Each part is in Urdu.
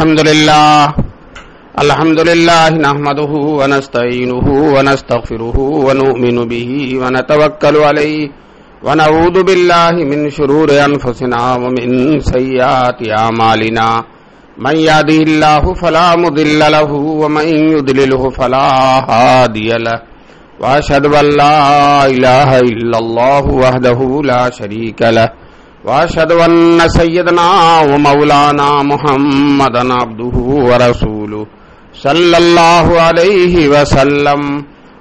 الحمد لله نحمده ونستعينه ونستغفره ونؤمن به ونتوكل عليه ونعوذ بالله من شرور أنفسنا ومن سيئات أعمالنا من يهده الله فلا مضل له ومن يضلله فلا هادي له وأشهد أن لا إله إلا الله وحده لا شريك له وأشهد أن سيدنا ومولانا محمدا عبده ورسوله صلى الله عليه وسلم.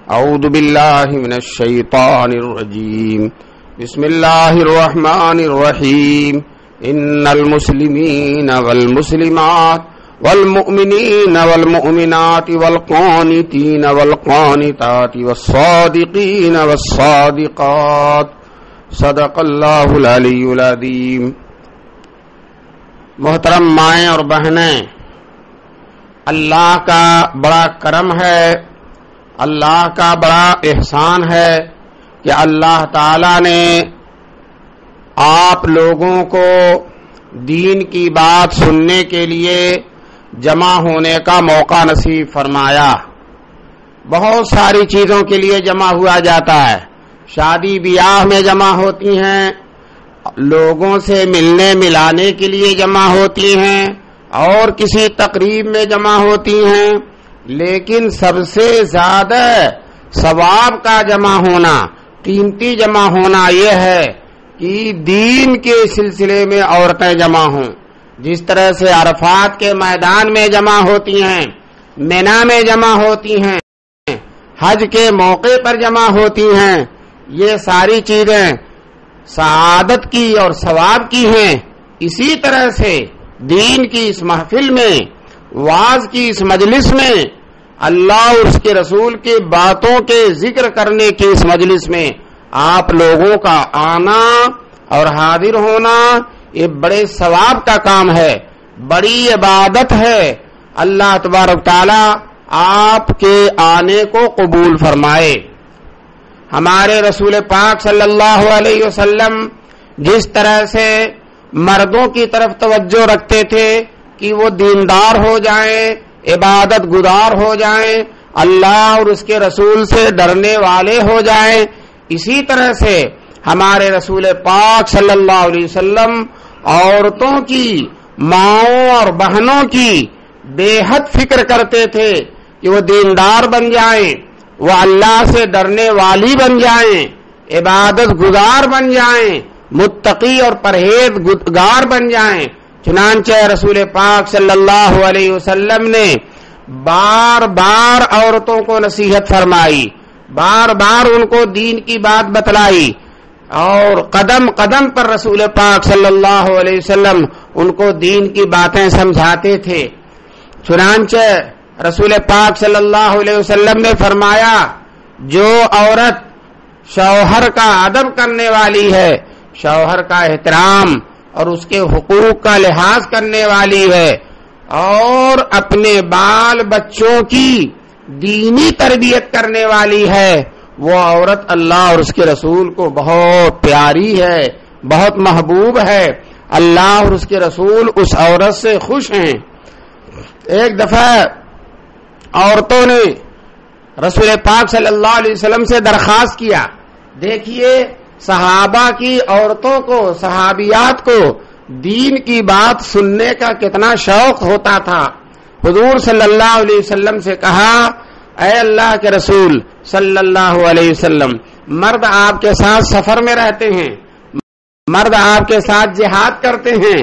أعوذ بالله من الشيطان الرجيم. بسم الله الرحمن الرحيم. إن المسلمين والمسلمات والمؤمنين والمؤمنات والقانتين والقانتات والصادقين والصادقات صدق اللہ العلی العظیم. محترم مائیں اور بہنیں، اللہ کا بڑا کرم ہے، اللہ کا بڑا احسان ہے کہ اللہ تعالی نے آپ لوگوں کو دین کی بات سننے کے لیے جمع ہونے کا موقع نصیب فرمایا. بہت ساری چیزوں کے لیے جمع ہوا جاتا ہے. شادی بیاہ میں جمع ہوتی ہیں، لوگوں سے ملنے ملانے کے لیے جمع ہوتی ہیں، اور کسی تقریب میں جمع ہوتی ہیں. لیکن سب سے زیادہ ثواب کا جمع ہونا، قیمتی جمع ہونا یہ ہے کہ دین کے سلسلے میں عورتیں جمع ہوں. جس طرح سے عرفات کے میدان میں جمع ہوتی ہیں، مینا میں جمع ہوتی ہیں، حج کے موقع پر جمع ہوتی ہیں، یہ ساری چیزیں سعادت کی اور ثواب کی ہیں. اسی طرح سے دین کی اس محفل میں، واعظ کی اس مجلس میں، اللہ اور اس کے رسول کی باتوں کے ذکر کرنے کی اس مجلس میں آپ لوگوں کا آنا اور حاضر ہونا یہ بڑے ثواب کا کام ہے، بڑی عبادت ہے. اللہ تبارک تعالی آپ کے آنے کو قبول فرمائے. ہمارے رسول پاک صلی اللہ علیہ وسلم جس طرح سے مردوں کی طرف توجہ رکھتے تھے کہ وہ دیندار ہو جائیں، عبادت گزار ہو جائیں، اللہ اور اس کے رسول سے ڈرنے والے ہو جائیں، اسی طرح سے ہمارے رسول پاک صلی اللہ علیہ وسلم عورتوں کی، ماؤں اور بہنوں کی بے حد فکر کرتے تھے کہ وہ دیندار بن جائیں، وہ اللہ سے ڈرنے والی بن جائیں، عبادت گزار بن جائیں، متقی اور پرہیزگار بن جائیں. چنانچہ رسول پاک صلی اللہ علیہ وسلم نے بار بار عورتوں کو نصیحت فرمائی، بار بار ان کو دین کی بات بتلائی، اور قدم قدم پر رسول پاک صلی اللہ علیہ وسلم ان کو دین کی باتیں سمجھاتے تھے. چنانچہ رسول پاک صلی اللہ علیہ وسلم نے فرمایا، جو عورت شوہر کا ادب کرنے والی ہے، شوہر کا احترام اور اس کے حقوق کا لحاظ کرنے والی ہے، اور اپنے بال بچوں کی دینی تربیت کرنے والی ہے، وہ عورت اللہ اور اس کے رسول کو بہت پیاری ہے، بہت محبوب ہے. اللہ اور اس کے رسول اس عورت سے خوش ہیں. ایک دفعہ عورتوں نے رسول پاک صلی اللہ علیہ وسلم سے درخواست کیا. دیکھیے صحابہ کی عورتوں کو، صحابیات کو دین کی بات سننے کا کتنا شوق ہوتا تھا. حضور صلی اللہ علیہ وسلم سے کہا، اے اللہ کے رسول صلی اللہ علیہ وسلم، مرد آپ کے ساتھ سفر میں رہتے ہیں، مرد آپ کے ساتھ جہاد کرتے ہیں،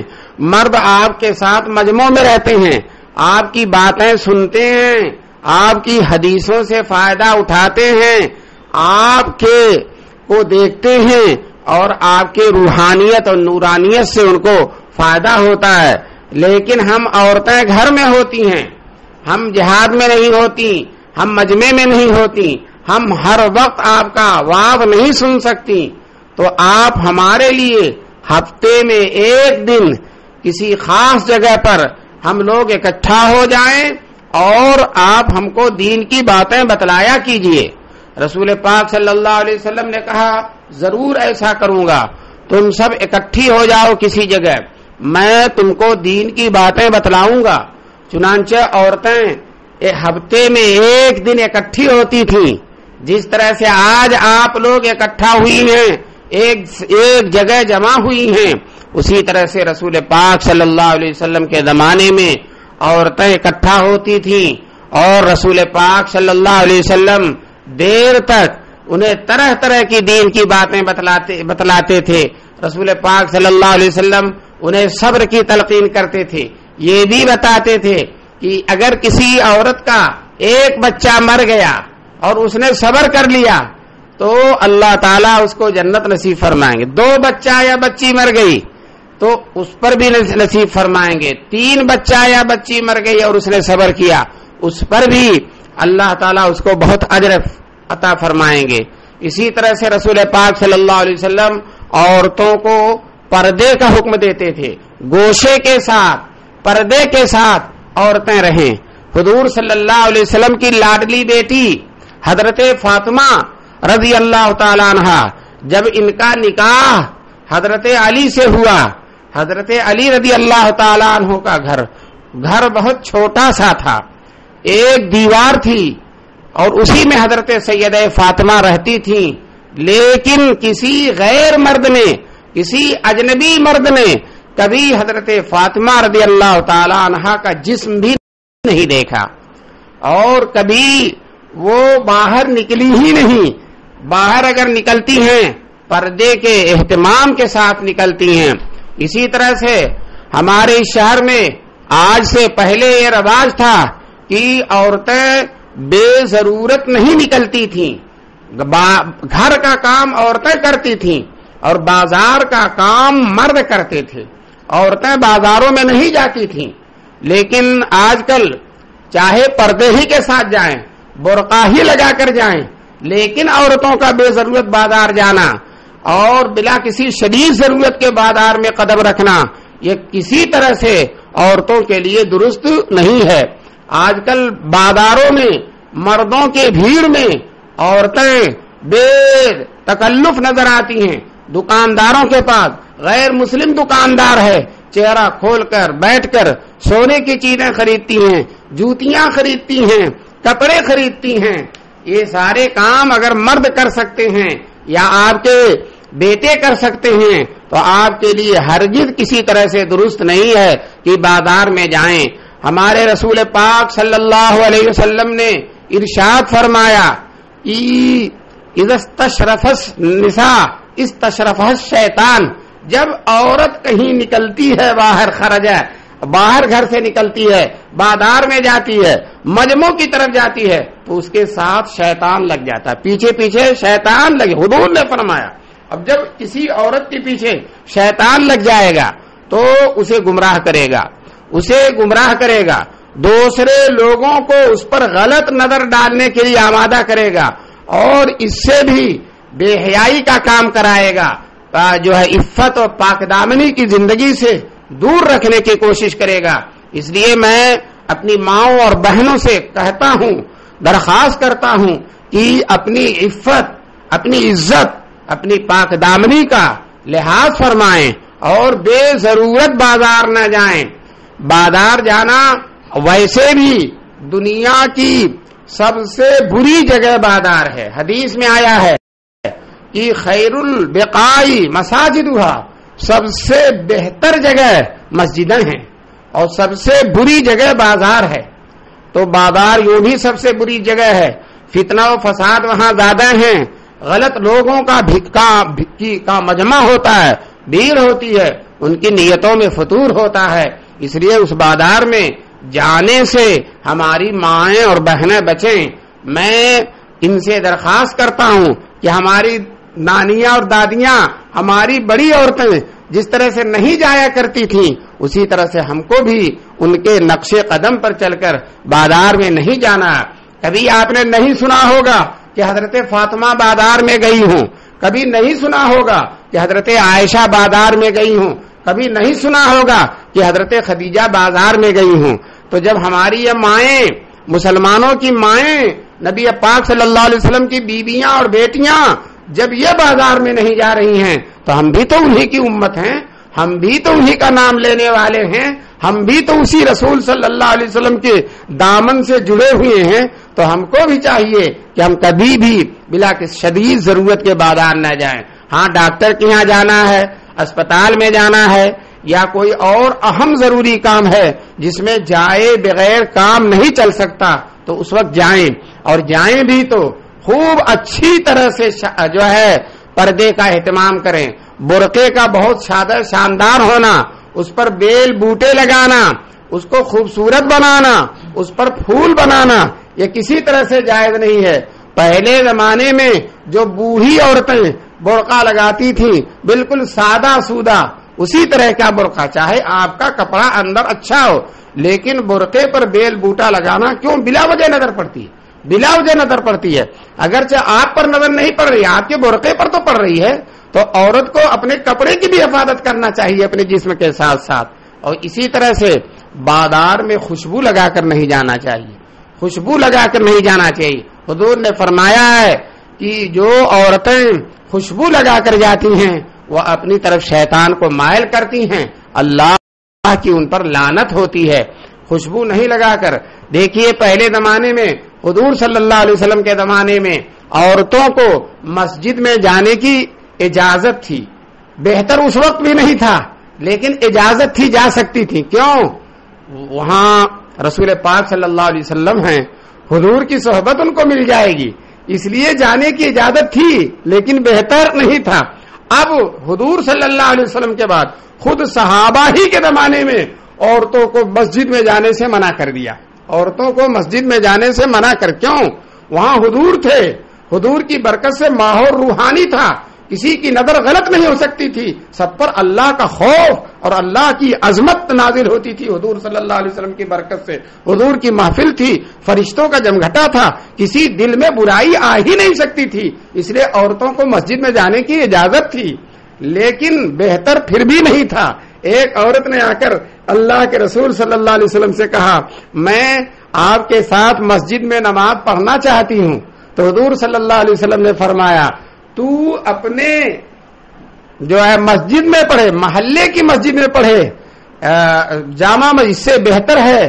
مرد آپ کے ساتھ مجمع میں رہتے ہیں، آپ کی باتیں سنتے ہیں، آپ کی حدیثوں سے فائدہ اٹھاتے ہیں، آپ کے کو دیکھتے ہیں، اور آپ کے روحانیت اور نورانیت سے ان کو فائدہ ہوتا ہے. لیکن ہم عورتیں گھر میں ہوتی ہیں، ہم جہاد میں نہیں ہوتی، ہم مجمع میں نہیں ہوتی، ہم ہر وقت آپ کا واعظ نہیں سن سکتی. تو آپ ہمارے لیے ہفتے میں ایک دن کسی خاص جگہ پر ہم لوگ اکٹھا ہو جائیں اور آپ ہم کو دین کی باتیں بتلایا کیجئے. رسول پاک صلی اللہ علیہ وسلم نے کہا، ضرور ایسا کروں گا. تم سب اکٹھی ہو جاؤ کسی جگہ، میں تم کو دین کی باتیں بتلاؤں گا. چنانچہ عورتیں ہفتے میں ایک دن اکٹھی ہوتی تھیں، جس طرح سے آج آپ لوگ اکٹھا ہوئی ہیں، ایک جگہ جمع ہوئی ہیں، اسی طرح سے رسول پاک صلی اللہ علیہ وسلم کے زمانے میں عورتیں اکٹھا ہوتی تھیں اور رسول پاک صلی اللہ علیہ وسلم دیر تک انہیں طرح طرح کی دین کی باتیں بتلاتے تھے. رسول پاک صلی اللہ علیہ وسلم انہیں صبر کی تلقین کرتے تھے. یہ بھی بتاتے تھے کہ اگر کسی عورت کا ایک بچہ مر گیا اور اس نے صبر کر لیا تو اللہ تعالیٰ اس کو جنت نصیب فرمائیں گے. 2 بچہ یا بچی مر گئی تو اس پر بھی نصیب فرمائیں گے. 3 بچہ یا بچی مر گئی اور اس نے صبر کیا اس پر بھی اللہ تعالیٰ اس کو بہت اجر عطا فرمائیں گے. اسی طرح سے رسول پاک صلی اللہ علیہ وسلم عورتوں کو پردے کا حکم دیتے تھے. گوشے کے ساتھ پردے کے ساتھ عورتیں رہیں. حضور صلی اللہ علیہ وسلم کی لاڈلی بیٹی حضرت فاطمہ رضی اللہ تعالی عنہ، جب ان کا نکاح حضرت علی سے ہوا، حضرت علی رضی اللہ تعالی عنہ کا گھر بہت چھوٹا سا تھا، ایک دیوار تھی اور اسی میں حضرت سیدہ فاطمہ رہتی تھیں. لیکن کسی غیر مرد نے، کسی اجنبی مرد نے کبھی حضرت فاطمہ رضی اللہ تعالی عنہ کا جسم بھی نہیں دیکھا اور کبھی وہ باہر نکلی ہی نہیں. باہر اگر نکلتی ہیں پردے کے اہتمام کے ساتھ نکلتی ہیں. اسی طرح سے ہمارے شہر میں آج سے پہلے یہ رواج تھا کہ عورتیں بے ضرورت نہیں نکلتی تھیں. گھر کا کام عورتیں کرتی تھیں اور بازار کا کام مرد کرتے تھے. عورتیں بازاروں میں نہیں جاتی تھیں. لیکن آج کل چاہے پردے ہی کے ساتھ جائیں، برقع ہی لگا کر جائیں، لیکن عورتوں کا بے ضرورت بازار جانا اور بلا کسی شدید ضرورت کے بازار میں قدم رکھنا یہ کسی طرح سے عورتوں کے لیے درست نہیں ہے. آج کل بازاروں میں مردوں کے بھیڑ میں عورتیں بے تکلف نظر آتی ہیں. دکانداروں کے پاس غیر مسلم دکاندار ہے، چہرہ کھول کر بیٹھ کر سونے کی چیزیں خریدتی ہیں، جوتیاں خریدتی ہیں، کپڑے خریدتی ہیں. یہ سارے کام اگر مرد کر سکتے ہیں یا آپ کے بیٹے کر سکتے ہیں تو آپ کے لیے ہرگز کسی طرح سے درست نہیں ہے کہ بازار میں جائیں. ہمارے رسول پاک صلی اللہ علیہ وسلم نے ارشاد فرمایا کہ اذا استشرف النساء استشرف الشیطان، جب عورت کہیں نکلتی ہے باہر گھر سے نکلتی ہے، بازار میں جاتی ہے، مجمع کی طرف جاتی ہے تو اس کے ساتھ شیطان لگ جاتا ہے. پیچھے پیچھے شیطان لگے. حضور نے فرمایا اب جب کسی عورت کے پیچھے شیطان لگ جائے گا تو اسے گمراہ کرے گا، دوسرے لوگوں کو اس پر غلط نظر ڈالنے کے لیے آمادہ کرے گا اور اس سے بھی بے حیائی کا کام کرائے گا، جو ہے عفت اور پاک دامنی کی زندگی سے دور رکھنے کی کوشش کرے گا. اس لیے میں اپنی ماؤں اور بہنوں سے کہتا ہوں، درخواست کرتا ہوں کہ اپنی عفت، اپنی عزت، اپنی پاک دامنی کا لحاظ فرمائیں اور بے ضرورت بازار نہ جائیں. بازار جانا ویسے بھی دنیا کی سب سے بری جگہ بازار ہے. حدیث میں آیا ہے کہ خیر البقاء مساجدها، سب سے بہتر جگہ مسجدیں ہیں اور سب سے بری جگہ بازار ہے. تو بازار یوں بھی سب سے بری جگہ ہے. فتنہ و فساد وہاں زیادہ ہیں، غلط لوگوں کا مجمع ہوتا ہے، بھیڑ ہوتی ہے، ان کی نیتوں میں فتور ہوتا ہے. اس لیے اس بازار میں جانے سے ہماری مائیں اور بہنیں بچیں. میں ان سے درخواست کرتا ہوں کہ ہماری نانیاں اور دادیاں، ہماری بڑی عورتیں جس طرح سے نہیں جایا کرتی تھیں اسی طرح سے ہم کو بھی ان کے نقش قدم پر چل کر بازار میں نہیں جانا. کبھی آپ نے نہیں سنا ہوگا کہ حضرت فاطمہ بازار میں گئی ہوں، کبھی نہیں سنا ہوگا کہ حضرت عائشہ بازار میں گئی ہوں، کبھی نہیں سنا ہوگا کہ حضرت خدیجہ بازار میں گئی ہوں. تو جب ہماری یہ مائیں، مسلمانوں کی مائیں، نبی پاک صلی اللہ علیہ وسلم کی بیویاں اور بیٹیاں جب یہ بازار میں نہیں جا رہی ہیں تو ہم بھی تو انہی کی امت ہیں، ہم بھی تو انہی کا نام لینے والے ہیں. ہم بھی تو اسی رسول صلی اللہ علیہ وسلم کے دامن سے جڑے ہوئے ہیں، تو ہم کو بھی چاہیے کہ ہم کبھی بھی بلا کہ شدید ضرورت کے بازار نہ جائیں۔ ہاں ڈاکٹر کے یہاں جانا ہے، اسپتال میں جانا ہے، یا کوئی اور اہم ضروری کام ہے جس میں جائے بغیر کام نہیں چل سکتا تو اس وقت جائیں، اور جائیں بھی تو خوب اچھی طرح سے جو ہے پردے کا اہتمام کریں، برقعے کا بہت شاندار ہونا، اس پر بیل بوٹے لگانا، اس کو خوبصورت بنانا، اس پر پھول بنانا، یہ کسی طرح سے جائز نہیں ہے۔ پہلے زمانے میں جو بوڑھی عورتیں برقع لگاتی تھیں بالکل سادہ سودہ، اسی طرح کا برقع، چاہے آپ کا کپڑا اندر اچھا ہو لیکن برقعے پر بیل بوٹا لگانا کیوں بلا وجہ نظر پڑتی ہے؟ بلا وجہ نظر پڑتی ہے، اگرچہ آپ پر نظر نہیں پڑ رہی، آپ کے برقعے پر تو پڑ رہی ہے، تو عورت کو اپنے کپڑے کی بھی حفاظت کرنا چاہیے اپنے جسم کے ساتھ ساتھ۔ اور اسی طرح سے بازار میں خوشبو لگا کر نہیں جانا چاہیے، خوشبو لگا کر نہیں جانا چاہیے۔ حضور نے فرمایا ہے کہ جو عورتیں خوشبو لگا کر جاتی ہیں وہ اپنی طرف شیطان کو مائل کرتی ہیں، اللہ کی ان پر لعنت ہوتی ہے۔ خوشبو نہیں لگا کر، دیکھیے پہلے زمانے میں حضور صلی اللہ علیہ وسلم کے زمانے میں عورتوں کو مسجد میں جانے کی اجازت تھی، بہتر اس وقت بھی نہیں تھا لیکن اجازت تھی، جا سکتی تھی۔ کیوں؟ وہاں رسول پاک صلی اللہ علیہ وسلم ہیں، حضور کی صحبت ان کو مل جائے گی، اس لیے جانے کی اجازت تھی لیکن بہتر نہیں تھا۔ اب حضور صلی اللہ علیہ وسلم کے بعد خود صحابہ ہی کے زمانے میں عورتوں کو مسجد میں جانے سے منع کر دیا، عورتوں کو مسجد میں جانے سے منع کر، کیوں؟ وہاں حضور تھے، حضور کی برکت سے ماحول روحانی تھا، کسی کی نظر غلط نہیں ہو سکتی تھی، سب پر اللہ کا خوف اور اللہ کی عظمت نازل ہوتی تھی حضور صلی اللہ علیہ وسلم کی برکت سے۔ حضور کی محفل تھی، فرشتوں کا جمگھٹا تھا، کسی دل میں برائی آ ہی نہیں سکتی تھی، اس لیے عورتوں کو مسجد میں جانے کی اجازت تھی لیکن بہتر پھر بھی نہیں تھا۔ ایک عورت نے آ کر اللہ کے رسول صلی اللہ علیہ وسلم سے کہا میں آپ کے ساتھ مسجد میں نماز پڑھنا چاہتی ہوں، تو حضور صلی اللہ علیہ وسلم نے فرمایا تو اپنے جو ہے مسجد میں پڑھے، محلے کی مسجد میں پڑھے، جامع مسجد سے بہتر ہے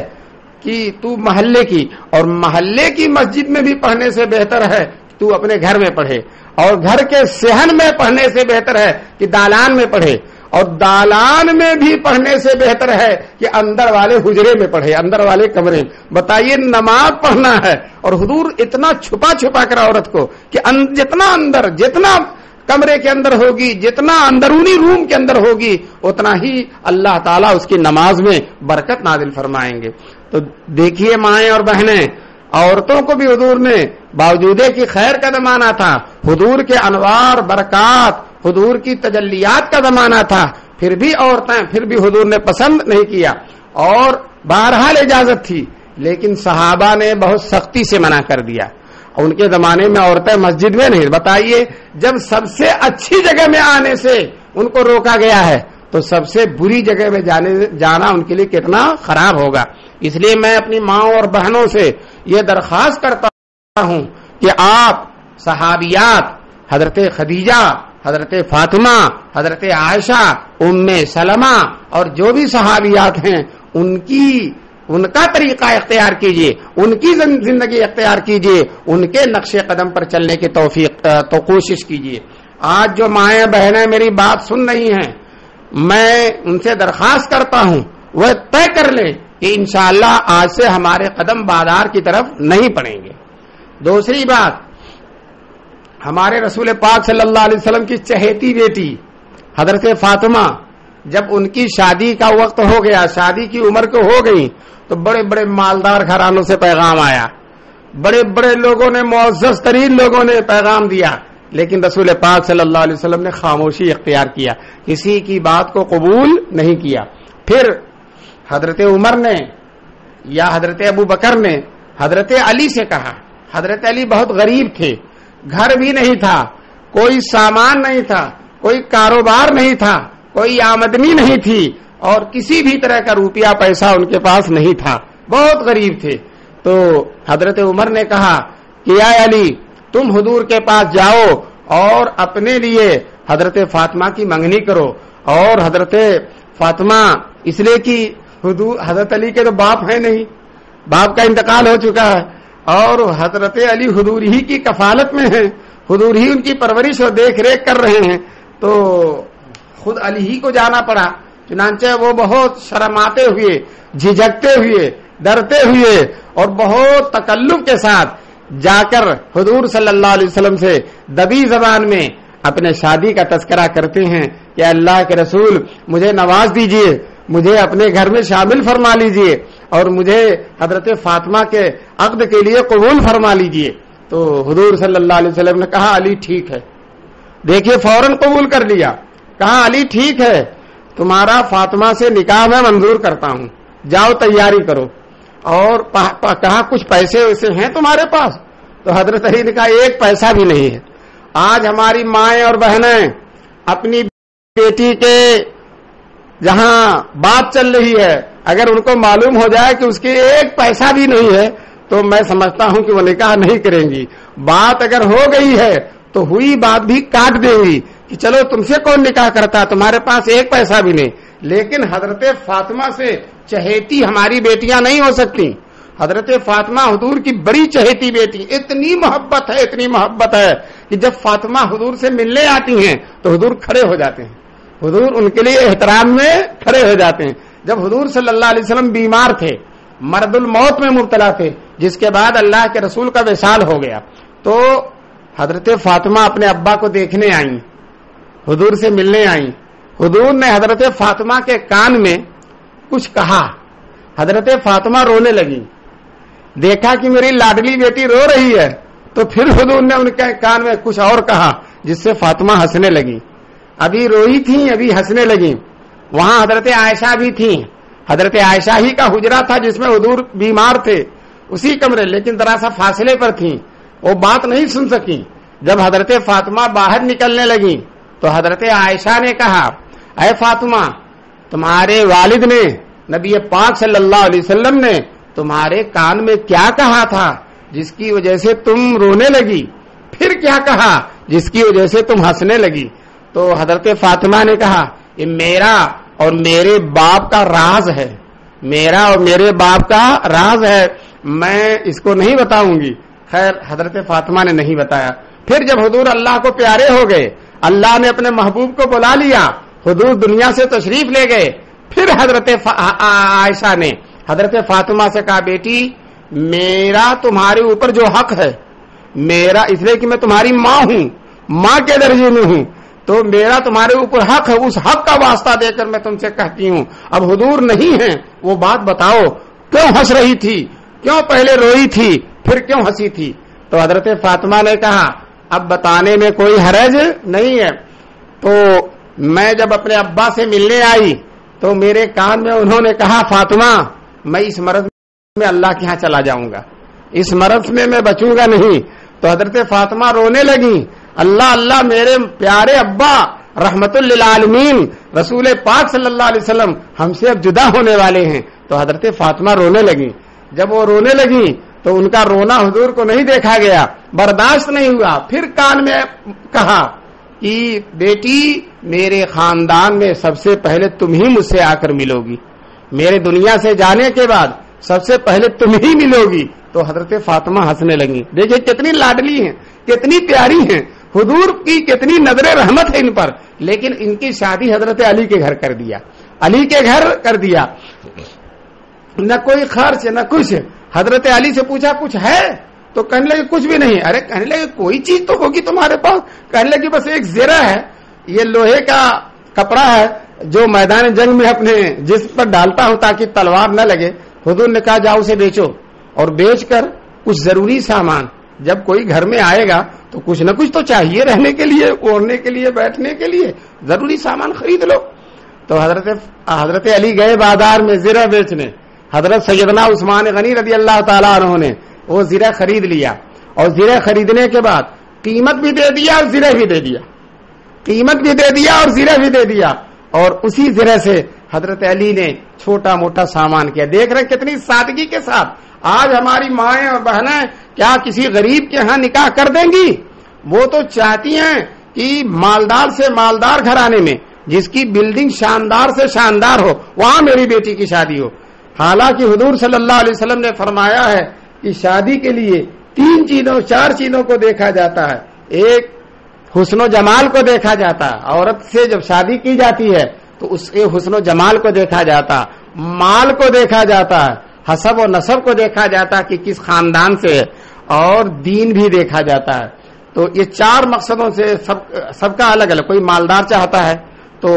کہ تو محلے کی، اور محلے کی مسجد میں بھی پڑھنے سے بہتر ہے تو اپنے گھر میں پڑھے، اور گھر کے صحن میں پڑھنے سے بہتر ہے کہ دالان میں پڑھے، اور دالان میں بھی پڑھنے سے بہتر ہے کہ اندر والے حجرے میں پڑھے، اندر والے کمرے میں۔ بتائیے نماز پڑھنا ہے اور حضور اتنا چھپا چھپا کر عورت کو کہ جتنا اندر، جتنا کمرے کے اندر ہوگی، جتنا اندرونی روم کے اندر ہوگی اتنا ہی اللہ تعالیٰ اس کی نماز میں برکت نازل فرمائیں گے۔ تو دیکھیے مائیں اور بہنیں، عورتوں کو بھی حضور نے باوجود کہ خیر کا زمانہ تھا، حضور کے انوار برکات، حضور کی تجلیات کا زمانہ تھا، پھر بھی عورتیں، پھر بھی حضور نے پسند نہیں کیا، اور بہرحال اجازت تھی لیکن صحابہ نے بہت سختی سے منع کر دیا۔ ان کے زمانے میں عورتیں مسجد میں نہیں، بتائیے جب سب سے اچھی جگہ میں آنے سے ان کو روکا گیا ہے تو سب سے بری جگہ میں جانا ان کے لیے کتنا خراب ہوگا۔ اس لیے میں اپنی ماؤں اور بہنوں سے یہ درخواست کرتا ہوں کہ آپ صحابیات، حضرت خدیجہ، حضرت فاطمہ، حضرت عائشہ، ام سلمہ اور جو بھی صحابیات ہیں ان کا طریقہ اختیار کیجئے، ان کی زندگی اختیار کیجئے، ان کے نقش قدم پر چلنے کی تو کوشش کیجئے۔ آج جو مائیں بہنیں میری بات سن رہی ہیں، میں ان سے درخواست کرتا ہوں وہ طے کر لیں کہ انشاءاللہ آج سے ہمارے قدم بازار کی طرف نہیں پڑیں گے۔ دوسری بات، ہمارے رسول پاک صلی اللہ علیہ وسلم کی چہیتی بیٹی حضرت فاطمہ، جب ان کی شادی کا وقت ہو گیا، شادی کی عمر کو ہو گئی، تو بڑے بڑے مالدار گھرانوں سے پیغام آیا، بڑے بڑے لوگوں نے، معزز ترین لوگوں نے پیغام دیا، لیکن رسول پاک صلی اللہ علیہ وسلم نے خاموشی اختیار کیا، کسی کی بات کو قبول نہیں کیا۔ پھر حضرت عمر نے یا حضرت ابو بکر نے حضرت علی سے کہا، حضرت علی بہت غریب تھے، گھر بھی نہیں تھا، کوئی سامان نہیں تھا، کوئی کاروبار نہیں تھا، کوئی آمدنی نہیں تھی، اور کسی بھی طرح کا روپیہ پیسہ ان کے پاس نہیں تھا، بہت غریب تھے۔ تو حضرت عمر نے کہا کہ اے علی، تم حضور کے پاس جاؤ اور اپنے لیے حضرت فاطمہ کی منگنی کرو، اور حضرت فاطمہ اس لیے کہ حضرت علی کے تو باپ ہیں نہیں، باپ کا انتقال ہو چکا ہے، اور حضرت علی حضور ہی کی کفالت میں ہیں، حضور ہی ان کی پرورش اور دیکھ ریکھ کر رہے ہیں، تو خود علی ہی کو جانا پڑا۔ چنانچہ وہ بہت شرماتے ہوئے، جھجکتے ہوئے، ڈرتے ہوئے اور بہت تکلف کے ساتھ جا کر حضور صلی اللہ علیہ وسلم سے دبی زبان میں اپنے شادی کا تذکرہ کرتے ہیں کہ اللہ کے رسول مجھے نواز دیجئے، مجھے اپنے گھر میں شامل فرما لیجئے اور مجھے حضرت فاطمہ کے عقد کے لیے قبول فرما لیجئے۔ تو حضور صلی اللہ علیہ وسلم نے کہا علی ٹھیک ہے، دیکھیے فوراً قبول کر لیا، کہا علی ٹھیک ہے، تمہارا فاطمہ سے نکاح میں منظور کرتا ہوں، جاؤ تیاری کرو، اور کہا کچھ پیسے ویسے ہیں تمہارے پاس؟ تو حضرت علی نے کہا ایک پیسہ بھی نہیں ہے۔ آج ہماری مائیں اور بہنیں اپنی بیٹی کے جہاں بات چل رہی ہے، اگر ان کو معلوم ہو جائے کہ اس کے ایک پیسہ بھی نہیں ہے تو میں سمجھتا ہوں کہ وہ نکاح نہیں کریں گی۔ بات اگر ہو گئی ہے تو ہوئی بات بھی کاٹ دیں گی کہ چلو تم سے کون نکاح کرتا، تمہارے پاس ایک پیسہ بھی نہیں۔ لیکن حضرت فاطمہ سے چہیتی ہماری بیٹیاں نہیں ہو سکتی۔ حضرت فاطمہ حضور کی بڑی چہیتی بیٹی، اتنی محبت ہے، اتنی محبت ہے کہ جب فاطمہ حضور سے ملنے آتی ہیں تو حضور کھڑے ہو جاتے ہیں، حضور ان کے لیے احترام میں کھڑے ہو جاتے ہیں۔ جب حضور صلی اللہ علیہ وسلم بیمار تھے، مرض الموت میں مبتلا تھے، جس کے بعد اللہ کے رسول کا وصال ہو گیا، تو حضرت فاطمہ اپنے ابا کو دیکھنے آئیں، حضور سے ملنے آئیں۔ حضور نے حضرت فاطمہ کے کان میں کچھ کہا، حضرت فاطمہ رونے لگی، دیکھا کہ میری لاڈلی بیٹی رو رہی ہے، تو پھر حضور نے ان کے کان میں کچھ اور کہا جس سے فاطمہ ہنسنے لگی، ابھی روئی تھیں ابھی ہنسنے لگی۔ وہاں حضرت عائشہ بھی تھیں، حضرت عائشہ ہی کا حجرہ تھا جس میں حضور بیمار تھے، اسی کمرے، لیکن ذرا سا فاصلے پر تھیں، وہ بات نہیں سن سکی۔ جب حضرت فاطمہ باہر نکلنے لگی تو حضرت عائشہ نے کہا اے فاطمہ، تمہارے والد نے، نبی پاک صلی اللہ علیہ وسلم نے تمہارے کان میں کیا کہا تھا جس کی وجہ سے تم رونے لگی؟ پھر کیا کہا جس کی وجہ سے تم ہنسنے لگی؟ تو حضرت فاطمہ نے کہا یہ میرا اور میرے باپ کا راز ہے، میرا اور میرے باپ کا راز ہے، میں اس کو نہیں بتاؤں گی۔ خیر حضرت فاطمہ نے نہیں بتایا۔ پھر جب حضور اللہ کو پیارے ہو گئے، اللہ نے اپنے محبوب کو بلا لیا، حضور دنیا سے تشریف لے گئے، پھر حضرت عائشہ نے حضرت فاطمہ سے کہا بیٹی میرا تمہارے اوپر جو حق ہے، میرا اس لیے کہ میں تمہاری ماں ہوں، ماں کے درجے میں ہوں، تو میرا تمہارے اوپر حق ہے، اس حق کا واسطہ دے کر میں تم سے کہتی ہوں اب حضور نہیں ہیں، وہ بات بتاؤ کیوں ہنس رہی تھی، کیوں پہلے روئی تھی پھر کیوں ہنسی تھی؟ تو حضرت فاطمہ نے کہا اب بتانے میں کوئی حرج نہیں ہے۔ تو میں جب اپنے ابا سے ملنے آئی تو میرے کان میں انہوں نے کہا فاطمہ میں اس مرض میں اللہ کے ہاں چلا جاؤں گا، اس مرض میں میں بچوں گا نہیں۔ تو حضرت فاطمہ رونے لگی، اللہ اللہ میرے پیارے ابا رحمت للعالمین رسول پاک صلی اللہ علیہ وسلم ہم سے اب جدا ہونے والے ہیں۔ تو حضرت فاطمہ رونے لگی۔ جب وہ رونے لگی تو ان کا رونا حضور کو نہیں دیکھا گیا، برداشت نہیں ہوا، پھر کان میں کہا کہ بیٹی میرے خاندان میں سب سے پہلے تم ہی مجھ سے آ کر ملو گی، میرے دنیا سے جانے کے بعد سب سے پہلے تم ہی ملو گی۔ تو حضرت فاطمہ ہنسنے لگی۔ دیکھیں کتنی لاڈلی ہیں، کتنی پیاری ہیں، حضور کی کتنی نظر رحمت ہے ان پر، لیکن ان کی شادی حضرت علی کے گھر کر دیا، علی کے گھر کر دیا، نہ کوئی خرچ نہ کچھ۔ حضرت علی سے پوچھا کچھ ہے تو کہنے لگے کچھ بھی نہیں۔ ارے کہنے لگے کوئی چیز تو ہوگی تمہارے پاس؟ کہنے لگے بس ایک زرہ ہے، یہ لوہے کا کپڑا ہے جو میدان جنگ میں اپنے جسم پر ڈالتا ہوں تاکہ تلوار نہ لگے۔ حضور نے کہا جاؤ اسے بیچو، اور بیچ کر کچھ ضروری سامان، جب کوئی گھر میں آئے گا تو کچھ نہ کچھ تو چاہیے رہنے کے لیے، اوڑھنے کے لیے، بیٹھنے کے لیے، ضروری سامان خرید لو۔ تو حضرت علی گئے بازار میں زرہ بیچنے، حضرت سیدنا عثمان غنی رضی اللہ تعالیٰ عنہ نے وہ زرہ خرید لیا، اور زرہ خریدنے کے بعد قیمت بھی دے دیا اور زرہ بھی دے دیا، قیمت بھی دے دیا اور زرہ بھی دے دیا، اور اسی زرہ سے حضرت علی نے چھوٹا موٹا سامان کیا۔ دیکھ رہے کتنی سادگی کے ساتھ آج ہماری مائیں اور بہنیں کیا کسی غریب کے ہاں نکاح کر دیں گی؟ وہ تو چاہتی ہیں کہ مالدار سے مالدار گھرانے میں، جس کی بلڈنگ شاندار سے شاندار ہو وہاں میری بیٹی کی شادی ہو. حالانکہ حضور صلی اللہ علیہ وسلم نے فرمایا ہے کہ شادی کے لیے 4 چیزوں کو دیکھا جاتا ہے. ایک حسن و جمال کو دیکھا جاتا ہے. عورت سے جب شادی کی جاتی ہے تو اس کے حسن و جمال کو دیکھا جاتا ہے, مال کو دیکھا جاتا ہے, حسب و نسب کو دیکھا جاتا ہے کہ کس خاندان سے ہے, اور دین بھی دیکھا جاتا ہے. تو یہ 4 مقصدوں سے سب کا الگ الگ. کوئی مالدار چاہتا ہے تو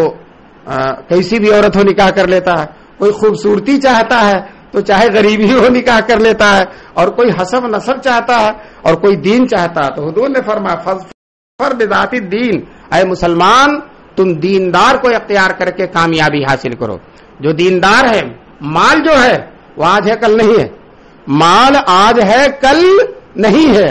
کیسی بھی عورت ہو نکاح کر لیتا ہے, کوئی خوبصورتی چاہتا ہے تو چاہے غریبی ہو نکاح کر لیتا ہے, اور کوئی حسب نسب چاہتا ہے, اور کوئی دین چاہتا ہے. تو حضور نے فرمایا فظفر بذات الدین, اے مسلمان تم دیندار کو اختیار کر کے کامیابی حاصل کرو. جو دیندار ہے, مال جو ہے وہ آج ہے کل نہیں ہے, مال آج ہے کل نہیں ہے,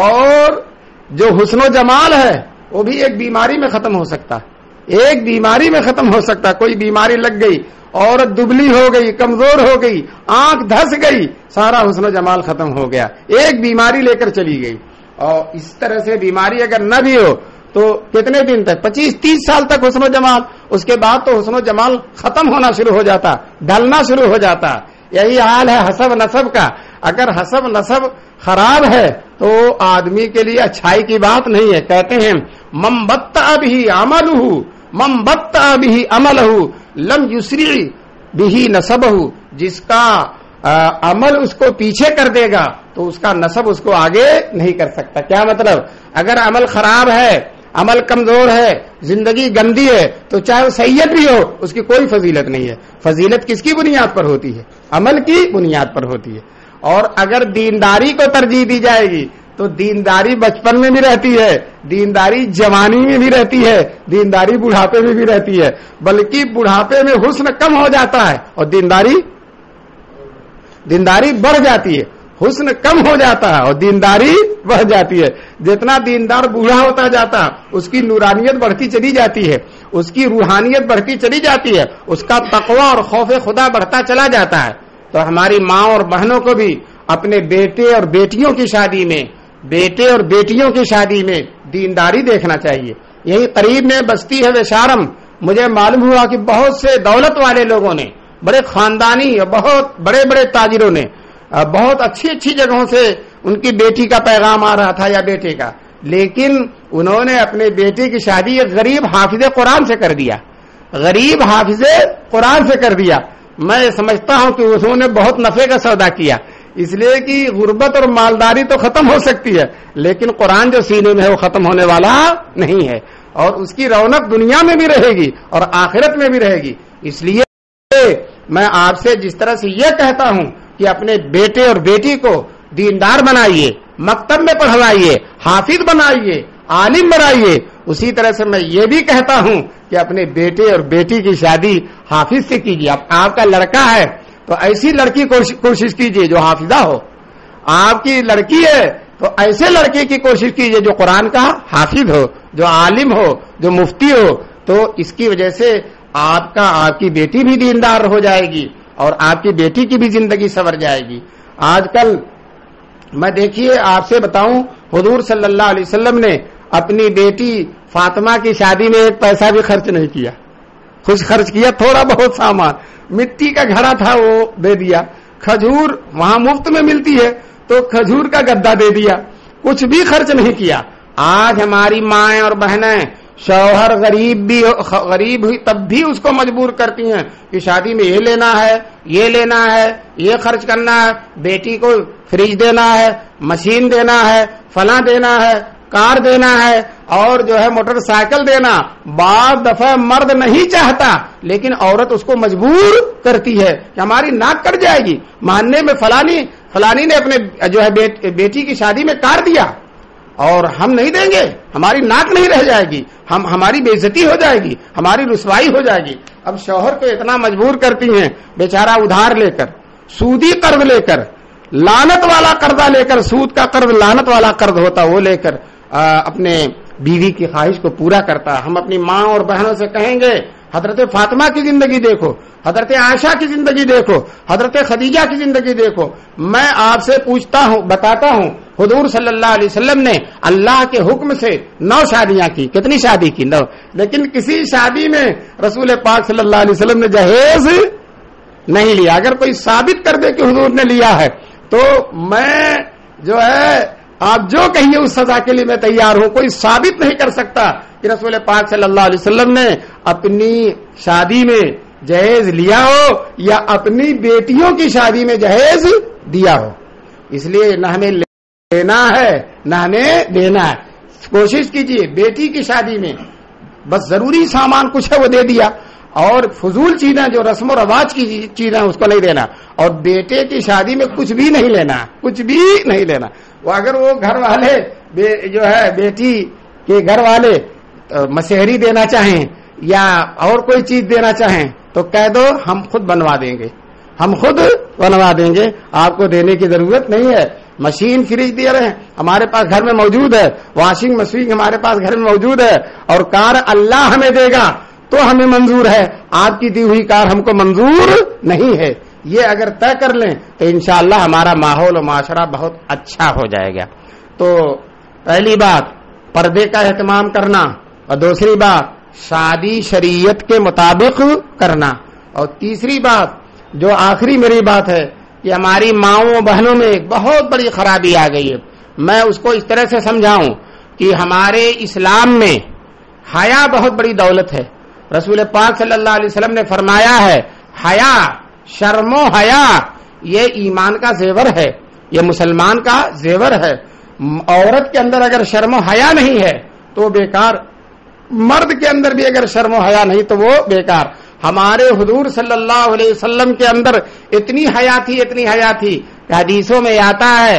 اور جو حسن و جمال ہے وہ بھی ایک بیماری میں ختم ہو سکتا ہے, ایک بیماری میں ختم ہو سکتا ہے. کوئی بیماری لگ گئی, عورت دبلی ہو گئی, کمزور ہو گئی, آنکھ دھس گئی, سارا حسن و جمال ختم ہو گیا, ایک بیماری لے کر چلی گئی. اور اس طرح سے بیماری اگر نہ بھی ہو تو کتنے دن تک, 25-30 سال تک حسن و جمال, اس کے بعد تو حسن و جمال ختم ہونا شروع ہو جاتا, ڈھلنا شروع ہو جاتا. یہی حال ہے حسب نسب کا. اگر حسب نسب خراب ہے تو آدمی کے لیے اچھائی کی بات نہیں ہے. کہتے ہیں من بطأ به عمله لم یسرع به نسبه, جس کا عمل اس کو پیچھے کر دے گا تو اس کا نسب اس کو آگے نہیں کر سکتا. کیا مطلب؟ اگر عمل خراب ہے, عمل کمزور ہے, زندگی گندی ہے, تو چاہے وہ سید بھی ہو اس کی کوئی فضیلت نہیں ہے. فضیلت کس کی بنیاد پر ہوتی ہے؟ عمل کی بنیاد پر ہوتی ہے. اور اگر دینداری کو ترجیح دی جائے گی تو دینداری بچپن میں بھی رہتی ہے, دینداری جوانی میں بھی رہتی ہے, دینداری بڑھاپے میں بھی رہتی ہے. بلکہ بڑھاپے میں حسن کم ہو جاتا ہے اور دینداری بڑھ جاتی ہے. حسن کم ہو جاتا ہے اور دینداری بڑھ جاتی ہے. جتنا دیندار بوڑھا ہوتا جاتا ہے اس کی نورانیت بڑھتی چلی جاتی ہے, اس کی روحانیت بڑھتی چلی جاتی ہے, اس کا تقوی اور خوف خدا بڑھتا چلا جاتا ہے. تو ہماری ماں اور بہنوں کو بھی اپنے بیٹے اور بیٹیوں کی شادی میں دینداری دیکھنا چاہیے. یہی قریب میں بستی ہے وشارم, مجھے معلوم ہوا کہ بہت سے دولت والے لوگوں نے, بڑے خاندانی اور بہت بڑے بڑے تاجروں نے بہت اچھی جگہوں سے ان کی بیٹی کا پیغام آ رہا تھا یا بیٹے کا, لیکن انہوں نے اپنے بیٹے کی شادی ایک غریب حافظ قرآن سے کر دیا, غریب حافظ قرآن سے کر دیا. میں سمجھتا ہوں کہ انہوں نے بہت نفع کا سودا کیا, اس لیے کہ غربت اور مالداری تو ختم ہو سکتی ہے لیکن قرآن جو سینے میں ہے وہ ختم ہونے والا نہیں ہے, اور اس کی رونق دنیا میں بھی رہے گی اور آخرت میں بھی رہے گی. اس لیے میں آپ سے جس طرح سے یہ کہتا ہوں کہ اپنے بیٹے اور بیٹی کو دیندار بنائیے, مکتب میں پڑھوائیے, حافظ بنائیے, عالم بنائیے, اسی طرح سے میں یہ بھی کہتا ہوں کہ اپنے بیٹے اور بیٹی کی شادی حافظ سے کیجیے. آپ کا لڑکا ہے تو ایسی لڑکی کوشش کیجیے جو حافظہ ہو, آپ کی لڑکی ہے تو ایسے لڑکے کی کوشش کیجیے جو قرآن کا حافظ ہو, جو عالم ہو, جو مفتی ہو. تو اس کی وجہ سے آپ کی بیٹی بھی دیندار ہو جائے گی اور آپ کی بیٹی کی بھی زندگی سنور جائے گی. آج کل میں دیکھیے آپ سے بتاؤں, حضور صلی اللہ علیہ وسلم نے اپنی بیٹی فاطمہ کی شادی میں ایک پیسہ بھی خرچ نہیں کیا. خوش خرچ کیا تھوڑا بہت سامان, مٹی کا گھڑا تھا وہ دے دیا, کھجور وہاں مفت میں ملتی ہے تو کھجور کا گدا دے دیا, کچھ بھی خرچ نہیں کیا. آج ہماری مائیں اور بہنیں شوہر غریب ہوئی تب بھی اس کو مجبور کرتی ہیں کہ شادی میں یہ لینا ہے, یہ لینا ہے, یہ خرچ کرنا ہے, بیٹی کو فریج دینا ہے, مشین دینا ہے, فلاں دینا ہے, کار دینا ہے, اور جو ہے موٹر سائیکل دینا. بعض دفعہ مرد نہیں چاہتا لیکن عورت اس کو مجبور کرتی ہے کہ ہماری ناک کٹ جائے گی, ماننے میں فلانی نے اپنے جو ہے بیٹی کی شادی میں کار دیا اور ہم نہیں دیں گے, ہماری ناک نہیں رہ جائے گی, ہماری بے عزتی ہو جائے گی, ہماری رسوائی ہو جائے گی. اب شوہر کو اتنا مجبور کرتی ہیں, بیچارہ ادھار لے کر, سودی قرض لے کر, لعنت والا قرضہ لے کر, سود کا قرض لعنت والا قرض ہوتا وہ لے کر اپنے بیوی کی خواہش کو پورا کرتا. ہم اپنی ماں اور بہنوں سے کہیں گے حضرت فاطمہ کی زندگی دیکھو, حضرت عائشہ کی زندگی دیکھو, حضرت خدیجہ کی زندگی دیکھو. میں آپ سے پوچھتا ہوں, بتاتا ہوں حضور صلی اللہ علیہ وسلم نے اللہ کے حکم سے 9 شادیاں کی. کتنی شادی کی؟ 9. لیکن کسی شادی میں رسول پاک صلی اللہ علیہ وسلم نے جہیز نہیں لیا. اگر کوئی ثابت کر دے کہ حضور نے لیا ہے تو میں جو ہے آپ جو کہیے اس سزا کے لیے میں تیار ہوں. کوئی ثابت نہیں کر سکتا کہ رسول پاک صلی اللہ علیہ وسلم نے اپنی شادی میں جہیز لیا ہو یا اپنی بیٹیوں کی شادی میں جہیز دیا ہو. اس لیے نہ ہمیں لینا ہے نہ ہمیں دینا ہے. کوشش کیجئے بیٹی کی شادی میں بس ضروری سامان کچھ ہے وہ دے دیا, اور فضول چیزیں جو رسم و رواج کی چیزیں اس کو نہیں دینا, اور بیٹے کی شادی میں کچھ بھی نہیں لینا, کچھ بھی نہیں لینا. وہ اگر وہ گھر والے جو ہے بیٹی کے گھر والے مسحری دینا چاہیں یا اور کوئی چیز دینا چاہیں تو کہہ دو ہم خود بنوا دیں گے, ہم خود بنوا دیں گے, آپ کو دینے کی ضرورت نہیں ہے. مشین فریج دے رہے ہیں ہمارے پاس گھر میں موجود ہے, واشنگ مشین ہمارے پاس گھر میں موجود ہے, اور کار اللہ ہمیں دے گا تو ہمیں منظور ہے, آپ کی دی ہوئی کار ہم کو منظور نہیں ہے. یہ اگر طے کر لیں تو انشاءاللہ ہمارا ماحول و معاشرہ بہت اچھا ہو جائے گا. تو پہلی بات پردے کا اہتمام کرنا, اور دوسری بات شادی شریعت کے مطابق کرنا, اور تیسری بات جو آخری میری بات ہے کہ ہماری ماؤں بہنوں میں ایک بہت بڑی خرابی آ گئی ہے. میں اس کو اس طرح سے سمجھاؤں کہ ہمارے اسلام میں حیا بہت بڑی دولت ہے. رسول پاک صلی اللہ علیہ وسلم نے فرمایا ہے حیا, شرم و حیا یہ ایمان کا زیور ہے, یہ مسلمان کا زیور ہے. عورت کے اندر اگر شرم و حیا نہیں ہے تو بیکار, مرد کے اندر بھی اگر شرم و حیا نہیں تو وہ بیکار. ہمارے حضور صلی اللہ علیہ وسلم کے اندر اتنی حیا تھی, اتنی حیا تھی کہ حدیثوں میں آتا ہے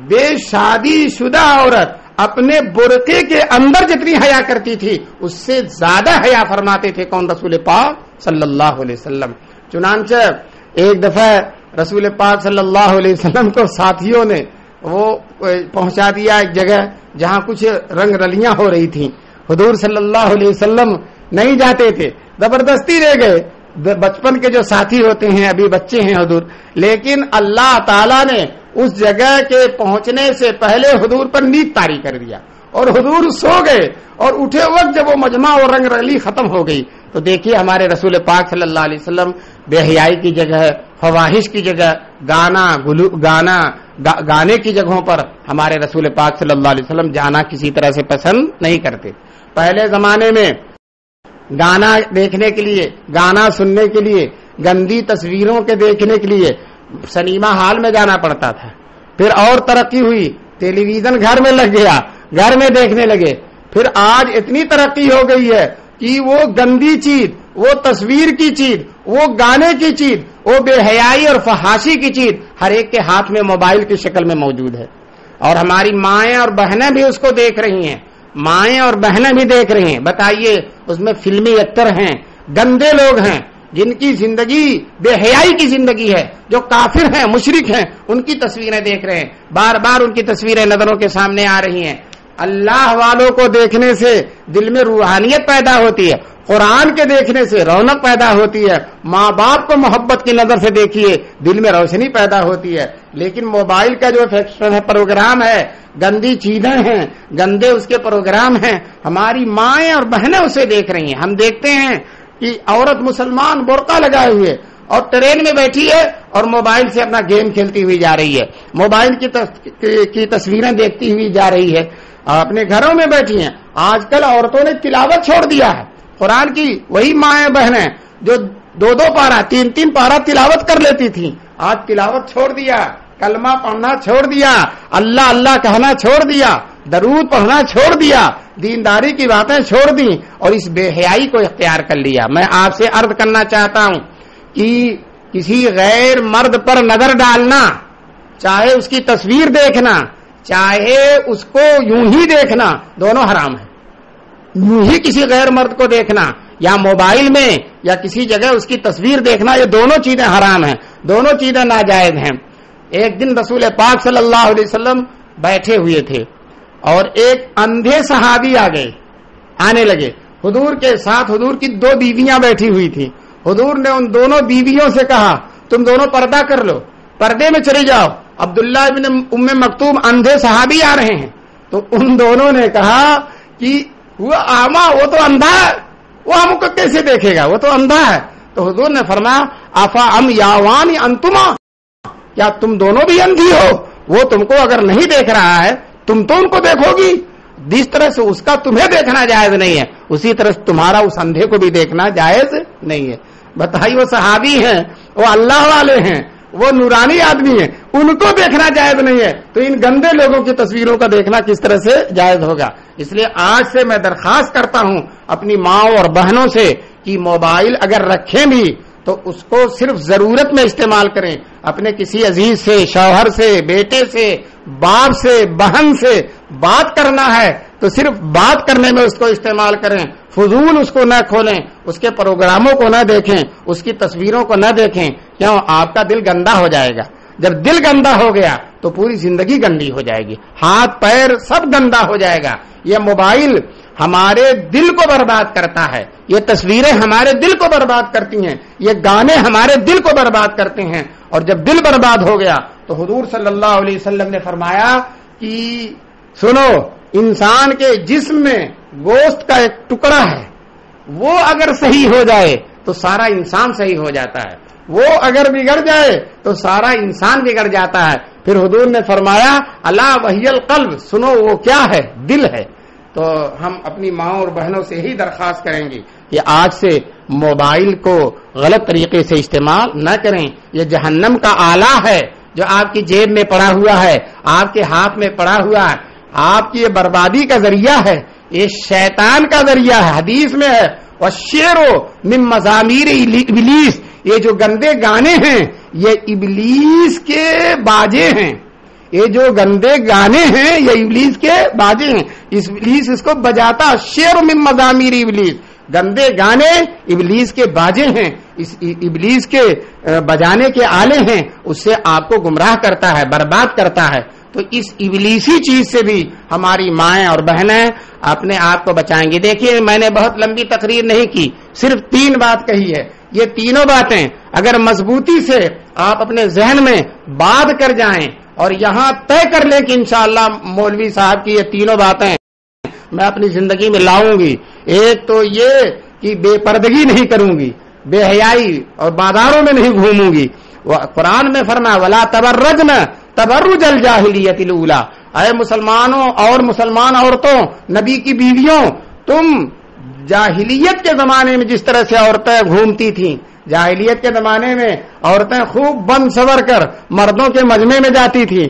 بے شادی شدہ عورت اپنے برقعے کے اندر جتنی حیا کرتی تھی اس سے زیادہ حیا فرماتے تھے کون؟ رسول پاک صلی اللہ علیہ وسلم. چنانچہ ایک دفعہ رسول پاک صلی اللہ علیہ وسلم کو ساتھیوں نے وہ پہنچا دیا ایک جگہ جہاں کچھ رنگ رلیاں ہو رہی تھیں. حضور صلی اللہ علیہ وسلم نہیں جاتے تھے, زبردستی لے گئے. بچپن کے جو ساتھی ہوتے ہیں ابھی بچے ہیں حضور, لیکن اللہ تعالیٰ نے اس جگہ کے پہنچنے سے پہلے حضور پر نیند طاری کر دیا اور حضور سو گئے, اور اٹھے وقت جب وہ مجمع اور رنگ رلی ختم ہو گئی تو دیکھیے ہمارے رسول پاک صلی اللہ علیہ وسلم بے حیائی کی جگہ, فواحش کی جگہ, گانے کی جگہوں پر ہمارے رسول پاک صلی اللہ علیہ وسلم جانا کسی طرح سے پسند نہیں کرتے. پہلے زمانے میں گانا دیکھنے کے لیے, گانا سننے کے لیے, گندی تصویروں کے دیکھنے کے لیے سنیما ہال میں جانا پڑتا تھا. پھر اور ترقی ہوئی, ٹیلی ویژن گھر میں لگ گیا, گھر میں دیکھنے لگے. پھر آج اتنی ترقی ہو گئی ہے کہ وہ گندی چیز, وہ تصویر کی چیز, وہ گانے کی چیز, وہ بے حیائی اور فحاشی کی چیز ہر ایک کے ہاتھ میں موبائل کی شکل میں موجود ہے. اور ہماری مائیں اور بہنیں بھی اس کو دیکھ رہی ہیں, مائیں اور بہنیں بھی دیکھ رہی ہیں. بتائیے اس میں فلمی ایکٹر ہیں, گندے لوگ ہیں جن کی زندگی بے حیائی کی زندگی ہے, جو کافر ہیں, مشرک ہیں, ان کی تصویریں دیکھ رہے ہیں, بار بار ان کی تصویریں نظروں کے سامنے آ رہی ہیں. اللہ والوں کو دیکھنے سے دل میں روحانیت پیدا ہوتی ہے, قرآن کے دیکھنے سے رونق پیدا ہوتی ہے, ماں باپ کو محبت کی نظر سے دیکھیے دل میں روشنی پیدا ہوتی ہے. لیکن موبائل کا جو پروگرام ہے, گندی چیزیں ہیں, گندے اس کے پروگرام ہیں, ہماری مائیں اور بہنیں اسے دیکھ رہی ہیں. ہم دیکھتے ہیں کہ عورت مسلمان برقع لگائے ہوئے اور ٹرین میں بیٹھی ہے اور موبائل سے اپنا گیم کھیلتی ہوئی جا رہی ہے, موبائل کی تصویریں دیکھتی ہوئی جا رہی ہے, اپنے گھروں میں بیٹھی ہیں. آج کل عورتوں نے تلاوت چھوڑ دیا ہے قرآن کی. وہی مائیں بہنیں جو 2 پارہ 3 پارہ تلاوت کر لیتی تھیں, آج تلاوت چھوڑ دیا, کلمہ پڑھنا چھوڑ دیا, اللہ اللہ کہنا چھوڑ دیا, درود پڑھنا چھوڑ دیا, دینداری کی باتیں چھوڑ دی اور اس بے حیائی کو اختیار کر لیا. میں آپ سے عرض کرنا چاہتا ہوں کہ کسی غیر مرد پر نظر ڈالنا, چاہے اس کی تصویر دیکھنا, چاہے اس کو یوں ہی دیکھنا, دونوں حرام ہیں. یوں ہی کسی غیر مرد کو دیکھنا یا موبائل میں یا کسی جگہ اس کی تصویر دیکھنا, یہ دونوں چیزیں حرام ہیں, دونوں چیزیں ناجائز ہیں. ایک دن رسول پاک صلی اللہ علیہ وسلم بیٹھے ہوئے تھے اور ایک اندھے صحابی آنے لگے. حضور کے ساتھ حضور کی 2 بیویاں بیٹھی ہوئی تھی. حضور نے ان دونوں بیویوں سے کہا تم دونوں پردہ کر لو, پردے میں چلی جاؤ عبداللہ ابن ام مکتوم اندھے صحابی آ رہے ہیں، تو ان دونوں نے کہا کہ وہ اعمیٰ، وہ تو اندھا ہے، وہ ہم کو کیسے دیکھے گا، وہ تو اندھا ہے. تو حضور نے فرمایا افا ام یاوان انتما، کیا تم دونوں بھی اندھی ہو؟ وہ تم کو اگر نہیں دیکھ رہا ہے تم تو ان کو دیکھو گی. جس طرح سے اس کا تمہیں دیکھنا جائز نہیں ہے اسی طرح سے تمہارا اس اندھے کو بھی دیکھنا جائز نہیں ہے. بتائیے وہ صحابی ہیں، وہ اللہ والے ہیں، وہ نورانی آدمی ہیں، ان کو دیکھنا جائز نہیں ہے تو ان گندے لوگوں کی تصویروں کا دیکھنا کس طرح سے جائز ہوگا. اس لیے آج سے میں درخواست کرتا ہوں اپنی ماؤں اور بہنوں سے کہ موبائل اگر رکھیں بھی تو اس کو صرف ضرورت میں استعمال کریں. اپنے کسی عزیز سے، شوہر سے، بیٹے سے، باپ سے، بہن سے بات کرنا ہے تو صرف بات کرنے میں اس کو استعمال کریں، فضول اس کو نہ کھولیں، اس کے پروگراموں کو نہ دیکھیں، اس کی تصویروں کو نہ دیکھیں. کیوں؟ آپ کا دل گندا ہو جائے گا. جب دل گندا ہو گیا تو پوری زندگی گندی ہو جائے گی، ہاتھ پیر سب گندا ہو جائے گا. یہ موبائل ہمارے دل کو برباد کرتا ہے، یہ تصویریں ہمارے دل کو برباد کرتی ہیں، یہ گانے ہمارے دل کو برباد کرتے ہیں. اور جب دل برباد ہو گیا تو حضور صلی اللہ علیہ وسلم نے فرمایا کہ سنو، انسان کے جسم میں گوشت کا ایک ٹکڑا ہے، وہ اگر صحیح ہو جائے تو سارا انسان صحیح ہو جاتا ہے، وہ اگر بگڑ جائے تو سارا انسان بگڑ جاتا ہے. پھر حضور نے فرمایا الا وہی القلب، سنو وہ کیا ہے؟ دل ہے. تو ہم اپنی ماں اور بہنوں سے ہی درخواست کریں گے کہ آج سے موبائل کو غلط طریقے سے استعمال نہ کریں. یہ جہنم کا آلہ ہے جو آپ کی جیب میں پڑا ہوا ہے، آپ کے ہاتھ میں پڑا ہوا ہے، آپ کی یہ بربادی کا ذریعہ ہے، یہ شیطان کا ذریعہ ہے. حدیث میں ہے وَالشِّعْرُ مِن مَزَامِيرِ إِبْلِيسِ، یہ جو گندے گانے ہیں یہ ابلیس کے باجے ہیں. یہ جو گندے گانے ہیں یہ ابلیس کے باجے ہیں، ابلیس اس کو بجاتا. شعر من مزامیر ابلیس، گندے گانے ابلیس کے باجے ہیں، اس ابلیس کے بجانے کے آلے ہیں، اس سے آپ کو گمراہ کرتا ہے، برباد کرتا ہے. تو اس ابلیسی چیز سے بھی ہماری مائیں اور بہنیں اپنے آپ کو بچائیں گی. دیکھیے میں نے بہت لمبی تقریر نہیں کی، صرف 3 بات کہی ہے. یہ تینوں باتیں اگر مضبوطی سے آپ اپنے ذہن میں باندھ کر جائیں اور یہاں طے کر لیں کہ انشاءاللہ مولوی صاحب کی یہ تینوں باتیں میں اپنی زندگی میں لاؤں گی. ایک تو یہ کہ بے پردگی نہیں کروں گی، بے حیائی اور بازاروں میں نہیں گھوموں گی. قرآن میں فرمایا ولا تبرجن تبرج الجاہلیت الاولی، اے مسلمانوں اور مسلمان عورتوں، نبی کی بیویوں، تم جاہلیت کے زمانے میں جس طرح سے عورتیں گھومتی تھیں، جاہلیت کے زمانے میں عورتیں خوب بن سور کر مردوں کے مجمع میں جاتی تھیں،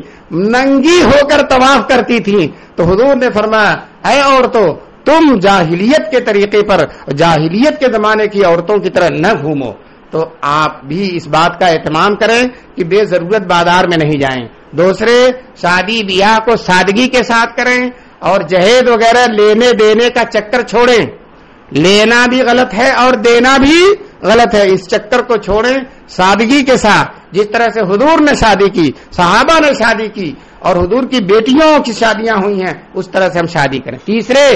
ننگی ہو کر طواف کرتی تھیں، تو حضور نے فرمایا اے عورتوں تم جاہلیت کے طریقے پر، جاہلیت کے زمانے کی عورتوں کی طرح نہ گھومو. تو آپ بھی اس بات کا اہتمام کریں کہ بے ضرورت بازار میں نہیں جائیں. دوسرے، شادی بیاہ کو سادگی کے ساتھ کریں اور جہیز وغیرہ لینے دینے کا چکر چھوڑیں. لینا بھی غلط ہے اور دینا بھی غلط ہے، اس چکر کو چھوڑیں سادگی کے ساتھ. جس طرح سے حضور نے شادی کی، صحابہ نے شادی کی اور حضور کی بیٹیوں کی شادیاں ہوئی ہیں، اس طرح سے ہم شادی کریں. تیسرے،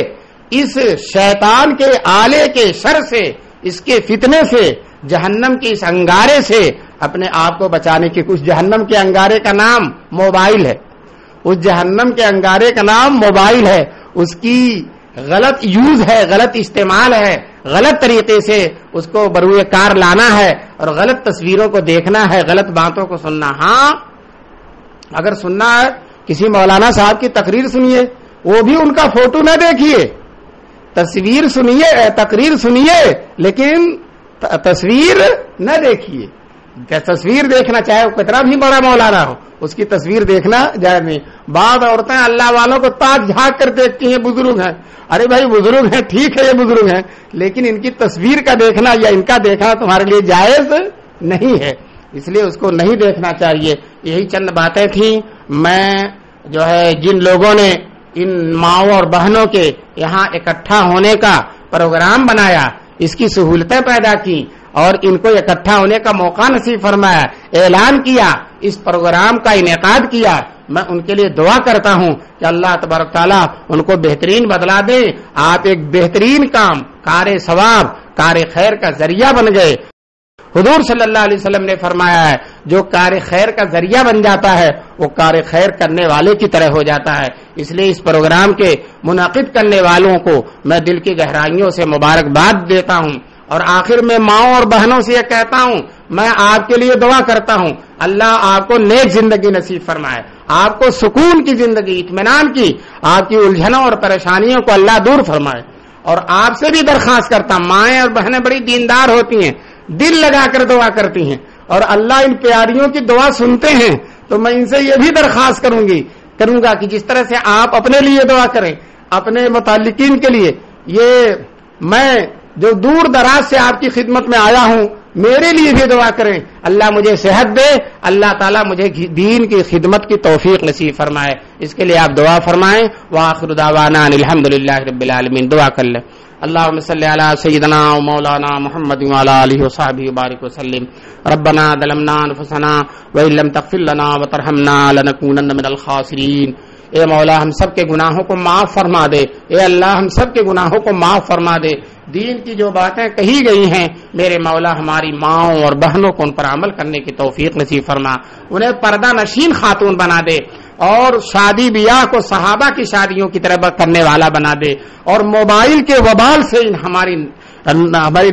اس شیطان کے آلے کے شر سے، اس کے فتنے سے، جہنم کے اس انگارے سے اپنے آپ کو بچانے کی. اس جہنم کے انگارے کا نام موبائل ہے، اس جہنم کے انگارے کا نام موبائل ہے. اس کی غلط یوز ہے، غلط استعمال ہے، غلط طریقے سے اس کو بروئے کار لانا ہے اور غلط تصویروں کو دیکھنا ہے، غلط باتوں کو سننا. ہاں اگر سننا ہے کسی مولانا صاحب کی تقریر سنیے، وہ بھی ان کا فوٹو نہ دیکھیے، تصویر سنیے، تقریر سنیے لیکن تصویر نہ دیکھیے. تصویر دیکھنا چاہے وہ کتنا بھی بڑا مولانا ہو، اس کی تصویر دیکھنا جائز نہیں. بعض عورتیں اللہ والوں کو تاک جھانک کر دیکھتی ہیں، بزرگ ہیں، ارے بھائی بزرگ ہیں، ٹھیک ہے یہ بزرگ ہیں، لیکن ان کی تصویر کا دیکھنا یا ان کا دیکھنا تمہارے لیے جائز نہیں ہے، اس لیے اس کو نہیں دیکھنا چاہیے. یہی چند باتیں تھیں. میں جو ہے جن لوگوں نے ان ماؤں اور بہنوں کے یہاں اکٹھا ہونے کا پروگرام بنایا، اس کی سہولتیں پیدا کی اور ان کو اکٹھا ہونے کا موقع نصیب فرمایا، اعلان کیا، اس پروگرام کا انعقاد کیا، میں ان کے لیے دعا کرتا ہوں کہ اللہ تبارک تعالیٰ ان کو بہترین بدلا دے. آپ ایک بہترین کام، کار ثواب، کار خیر کا ذریعہ بن گئے حضور صلی اللہ علیہ وسلم نے فرمایا ہے جو کار خیر کا ذریعہ بن جاتا ہے وہ کار خیر کرنے والے کی طرح ہو جاتا ہے. اس لیے اس پروگرام کے منعقد کرنے والوں کو میں دل کی گہرائیوں سے مبارکباد دیتا ہوں اور آخر میں ماؤں اور بہنوں سے یہ کہتا ہوں میں آپ کے لیے دعا کرتا ہوں اللہ آپ کو نیک زندگی نصیب فرمائے, آپ کو سکون کی زندگی, اطمینان کی, آپ کی الجھنوں اور پریشانیوں کو اللہ دور فرمائے. اور آپ سے بھی درخواست کرتا ہوں, مائیں اور بہنیں بڑی دیندار ہوتی ہیں, دل لگا کر دعا کرتی ہیں اور اللہ ان پیاریوں کی دعا سنتے ہیں, تو میں ان سے یہ بھی درخواست کروں گا کہ جس طرح سے آپ اپنے لیے دعا کریں, اپنے متعلقین کے لیے, یہ میں جو دور دراز سے آپ کی خدمت میں آیا ہوں میرے لیے بھی دعا کریں, اللہ مجھے صحت دے, اللہ تعالیٰ مجھے دین کی خدمت کی توفیق نصیب فرمائے. اس کے لیے آپ دعا فرمائیں. وآخر دعوانا الحمدللہ رب العالمین. دعا کر لیں. اللهم صل على سيدنا ومولانا محمد وعلى آله وصحبه وبارك وسلم. ربنا ظلمنا انفسنا وان لم تغفر لنا وترحمنا لنكونن من الخاسرين. اے مولا ہم سب کے گناہوں کو معاف فرما دے, اے اللہ ہم سب کے گناہوں کو معاف فرما دے. دین کی جو باتیں کہی گئی ہیں میرے مولا ہماری ماؤں اور بہنوں کو ان پر عمل کرنے کی توفیق نصیب فرما, انہیں پردہ نشین خاتون بنا دے اور شادی بیاہ کو صحابہ کی شادیوں کی طرح کرنے والا بنا دے, اور موبائل کے وبال سے ہماری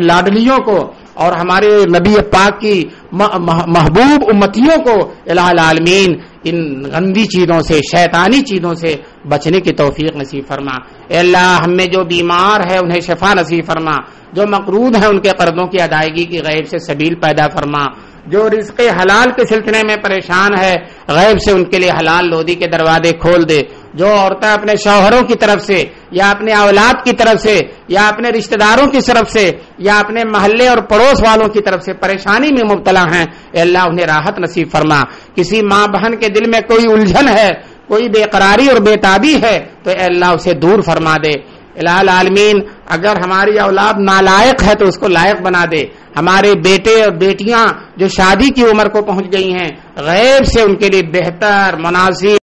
لاڈلیوں کو اور ہمارے نبی پاک کی محبوب امتیوں کو الہ العالمین ان گندی چیزوں سے, شیطانی چیزوں سے بچنے کی توفیق نصیب فرما. اے اللہ ہم میں جو بیمار ہے انہیں شفا نصیب فرما, جو مقروض ہیں ان کے قرضوں کی ادائیگی کی غیب سے سبیل پیدا فرما, جو رزق حلال کے سلسلے میں پریشان ہے غیب سے ان کے لیے حلال لودی کے دروازے کھول دے. جو عورتیں اپنے شوہروں کی طرف سے یا اپنے اولاد کی طرف سے یا اپنے رشتہ داروں کی طرف سے یا اپنے محلے اور پڑوس والوں کی طرف سے پریشانی میں مبتلا ہیں, اے اللہ انہیں راحت نصیب فرما. کسی ماں بہن کے دل میں کوئی الجھن ہے, کوئی بے قراری اور بے تابی ہے تو اے اللہ اسے دور فرما دے. الہ العالمین اگر ہماری اولاد نالائق ہے تو اس کو لائق بنا دے. ہمارے بیٹے اور بیٹیاں جو شادی کی عمر کو پہنچ گئی ہیں غیب سے ان کے لیے بہتر, مناسب,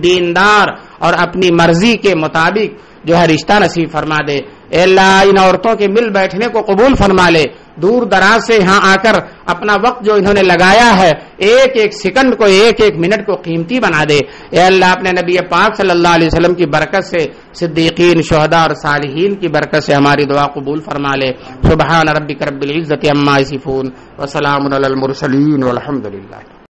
دیندار اور اپنی مرضی کے مطابق جو ہے رشتہ نصیب فرما دے. اے اللہ ان عورتوں کے مل بیٹھنے کو قبول فرما لے. دور دراز سے یہاں آ کر اپنا وقت جو انہوں نے لگایا ہے ایک ایک سیکنڈ کو, ایک ایک منٹ کو قیمتی بنا دے. اے اللہ اپنے نبی پاک صلی اللہ علیہ وسلم کی برکت سے صدیقین, شہداء اور صالحین کی برکت سے ہماری دعا قبول فرما لے. سبحان ربک رب العزت عما یصفون وسلام علی المرسلین والحمد للہ.